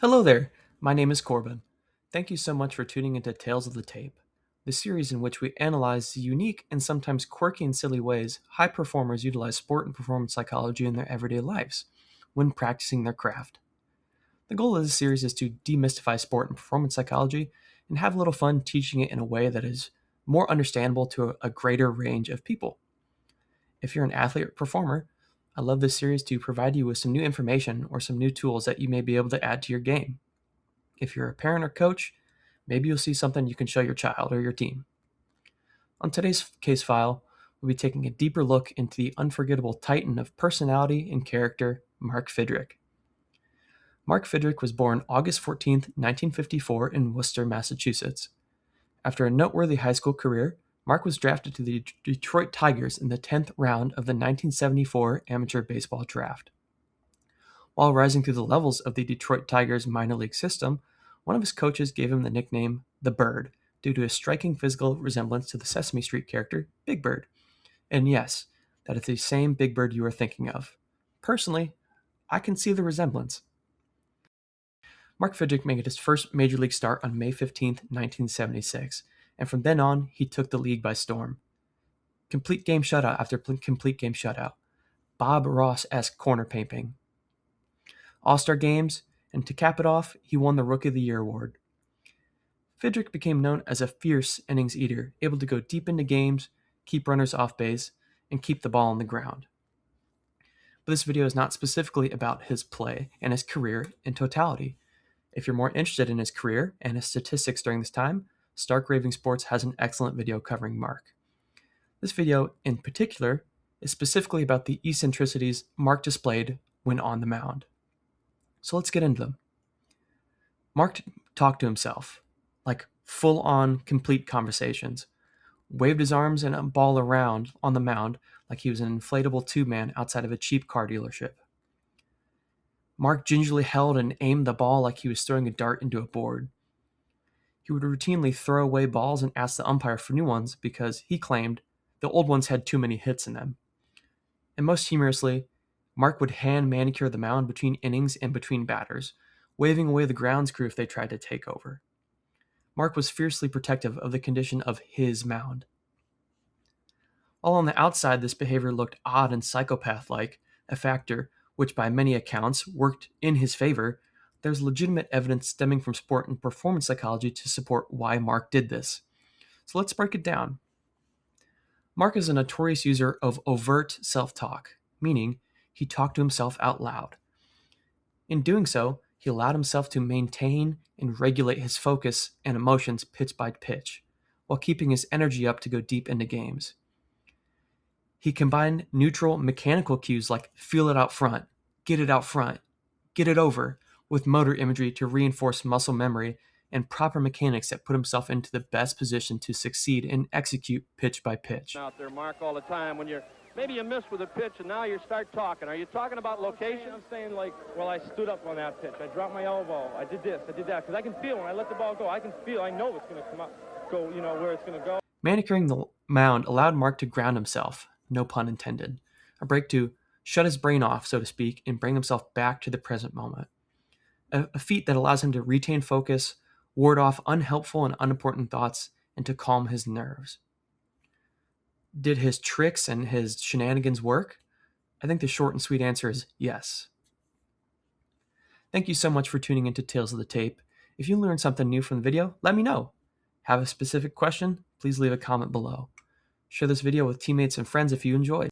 Hello there, my name is Corbin. Thank you so much for tuning into Tales of the Tape, the series in which we analyze the unique and sometimes quirky and silly ways high performers utilize sport and performance psychology in their everyday lives when practicing their craft. The goal of this series is to demystify sport and performance psychology and have a little fun teaching it in a way that is more understandable to a greater range of people. If you're an athlete or performer, I love this series to provide you with some new information or some new tools that you may be able to add to your game. If you're a parent or coach, maybe you'll see something you can show your child or your team. On today's case file, we'll be taking a deeper look into the unforgettable titan of personality and character, Mark Fidrych. Mark Fidrych was born August 14, 1954 in Worcester, Massachusetts. After a noteworthy high school career, Mark was drafted to the Detroit Tigers in the 10th round of the 1974 amateur baseball draft. While rising through the levels of the Detroit Tigers minor league system, one of his coaches gave him the nickname The Bird due to his striking physical resemblance to the Sesame Street character Big Bird. And yes, that is the same Big Bird you are thinking of. Personally, I can see the resemblance. Mark Fidrych made his first major league start on May 15, 1976, and from then on, he took the league by storm. Complete game shutout after complete game shutout. Bob Ross-esque corner painting. All-Star games, and to cap it off, he won the Rookie of the Year award. Fidrych became known as a fierce innings eater, able to go deep into games, keep runners off base, and keep the ball on the ground. But this video is not specifically about his play and his career in totality. If you're more interested in his career and his statistics during this time, Stark Raving Sports has an excellent video covering Mark. This video, in particular, is specifically about the eccentricities Mark displayed when on the mound. So let's get into them. Mark talked to himself, like full-on, complete conversations, waved his arms and a ball around on the mound like he was an inflatable tube man outside of a cheap car dealership. Mark gingerly held and aimed the ball like he was throwing a dart into a board. He would routinely throw away balls and ask the umpire for new ones because, he claimed, the old ones had too many hits in them. And most humorously, Mark would hand manicure the mound between innings and between batters, waving away the grounds crew if they tried to take over. Mark was fiercely protective of the condition of his mound. While on the outside this behavior looked odd and psychopath-like, a factor which by many accounts worked in his favor, there's legitimate evidence stemming from sport and performance psychology to support why Mark did this. So let's break it down. Mark is a notorious user of overt self-talk, meaning he talked to himself out loud. In doing so, he allowed himself to maintain and regulate his focus and emotions pitch by pitch, while keeping his energy up to go deep into games. He combined neutral mechanical cues like feel it out front, get it over, with motor imagery to reinforce muscle memory and proper mechanics that put himself into the best position to succeed and execute pitch by pitch. Out there, Mark, all the time when maybe you miss with a pitch and now you start talking. Are you talking about location? I'm saying, like, well, I stood up on that pitch. I dropped my elbow. I did this. I did that. Because I can feel when I let the ball go. I can feel. I know it's going to come up, go, where it's going to go. Manicuring the mound allowed Mark to ground himself, no pun intended. A break to shut his brain off, so to speak, and bring himself back to the present moment. A feat that allows him to retain focus, ward off unhelpful and unimportant thoughts, and to calm his nerves. Did his tricks and his shenanigans work? I think the short and sweet answer is yes. Thank you so much for tuning into Tales of the Tape. If you learned something new from the video, let me know. Have a specific question? Please leave a comment below. Share this video with teammates and friends if you enjoyed.